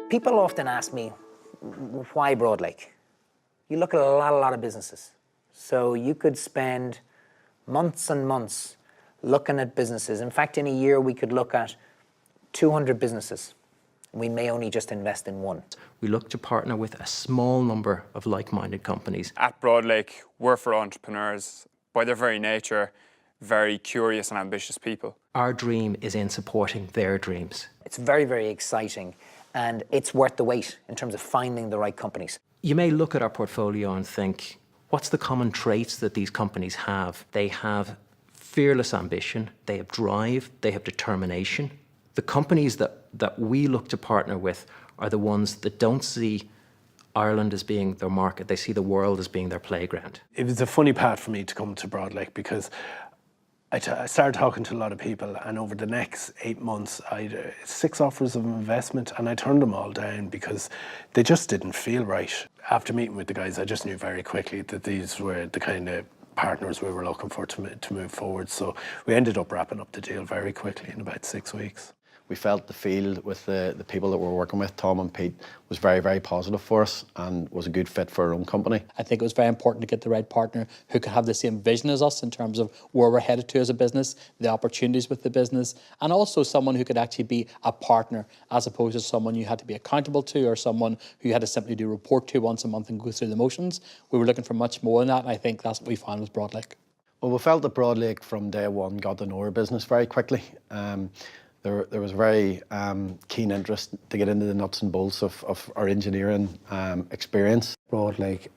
People often ask me, why Broadlake? You look at a lot of businesses. So you could spend months and months looking at businesses. In fact, in a year, we could look at 200 businesses. We may only just invest in one. We look to partner with a small number of like-minded companies. At Broadlake, we're for entrepreneurs, by their very nature, very curious and ambitious people. Our dream is in supporting their dreams. It's very, very exciting, and it's worth the wait in terms of finding the right companies. You may look at our portfolio and think, what's the common traits that these companies have? They have fearless ambition, they have drive, they have determination. The companies that we look to partner with are the ones that don't see Ireland as being their market. They see the world as being their playground. It was a funny path for me to come to Broadlake because I started talking to a lot of people, and over the next 8 months I had 6 offers of investment, and I turned them all down because they just didn't feel right. After meeting with the guys, I just knew very quickly that these were the kind of partners we were looking for to move forward. So we ended up wrapping up the deal very quickly in about 6 weeks. We felt the field with the people that we're working with, Tom and Pete, was very, very positive for us and was a good fit for our own company. I think it was very important to get the right partner who could have the same vision as us in terms of where we're headed to as a business, the opportunities with the business, and also someone who could actually be a partner as opposed to someone you had to be accountable to or someone who you had to simply do report to once a month and go through the motions. We were looking for much more than that, and I think that's what we found with Broadlake. Well, we felt that Broadlake from day one got to know our business very quickly. There was very keen interest to get into the nuts and bolts of our engineering experience. Broadlake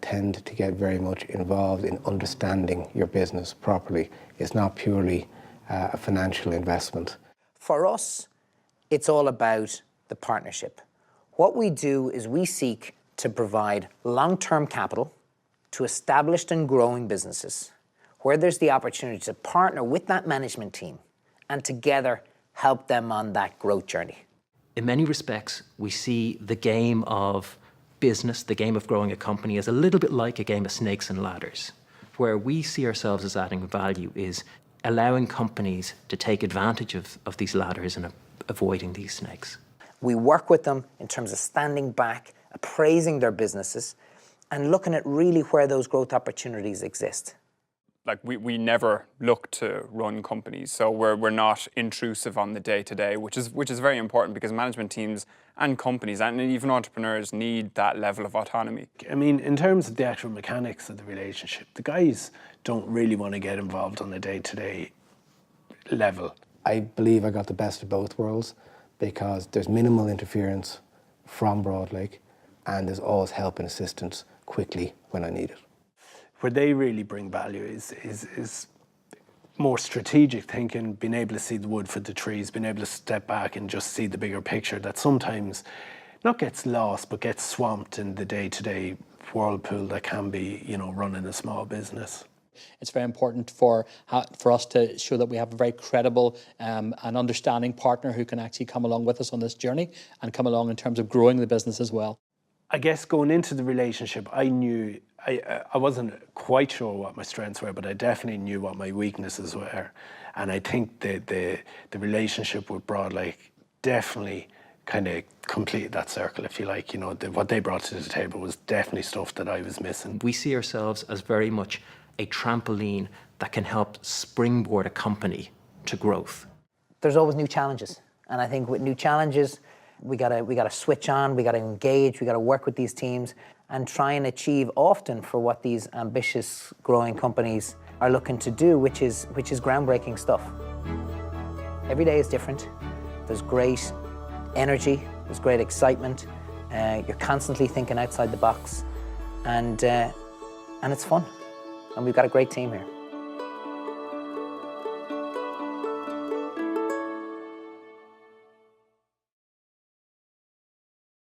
tend to get very much involved in understanding your business properly. It's not purely a financial investment. For us, it's all about the partnership. What we do is we seek to provide long-term capital to established and growing businesses where there's the opportunity to partner with that management team and together help them on that growth journey. In many respects, we see the game of business, the game of growing a company, as a little bit like a game of snakes and ladders. Where we see ourselves as adding value is allowing companies to take advantage of these ladders and avoiding these snakes. We work with them in terms of standing back, appraising their businesses, and looking at really where those growth opportunities exist. Like we never look to run companies, so we're not intrusive on the day-to-day, which is very important because management teams and companies and even entrepreneurs need that level of autonomy. I mean, in terms of the actual mechanics of the relationship, the guys don't really want to get involved on the day-to-day level. I believe I got the best of both worlds because there's minimal interference from Broadlake and there's always help and assistance quickly when I need it. Where they really bring value is more strategic thinking, being able to see the wood for the trees, being able to step back and just see the bigger picture that sometimes not gets lost, but gets swamped in the day-to-day whirlpool that can be, you know, running a small business. It's very important for us to show that we have a very credible and understanding partner who can actually come along with us on this journey and come along in terms of growing the business as well. I guess going into the relationship, I knew, I wasn't quite sure what my strengths were, but I definitely knew what my weaknesses were. And I think the relationship with Broadlake definitely kind of completed that circle, if you like. You know, what they brought to the table was definitely stuff that I was missing. We see ourselves as very much a trampoline that can help springboard a company to growth. There's always new challenges, and I think with new challenges, we gotta switch on, we gotta engage, we gotta work with these teams and try and achieve often for what these ambitious growing companies are looking to do, which is groundbreaking stuff. Every day is different. There's great energy, there's great excitement. You're constantly thinking outside the box, and it's fun. And we've got a great team here.